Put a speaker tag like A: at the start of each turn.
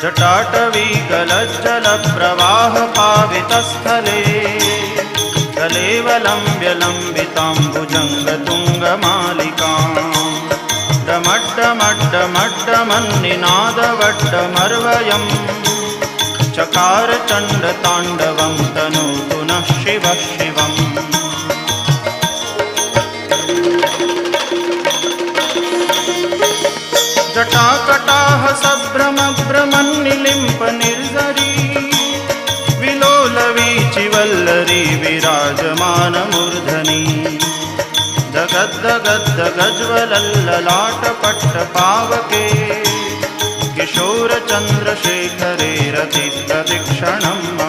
A: जटाटवीगलज्जलप्रवाहपावितस्थले कलेवलम्ब्य लम्बिताम्बुजङ्गतुङ्गमालिकाम् डमड्डमड्डमड्डमन्निनादवड्डमर्वयम् चकार चण्डताण्डवं तनोतु नः शिवः शिवम्। जटाकटाह सभ्रमभ्रमन्निलिम्प निर्झरी विलोलवीचिवल्लरी विराजमानमूर्धनि दगद्दगद्दगज्ज्वलल्ललाटपट्टपावके किशोरचन्द्रशेखरे रतिप्रदक्षिणम्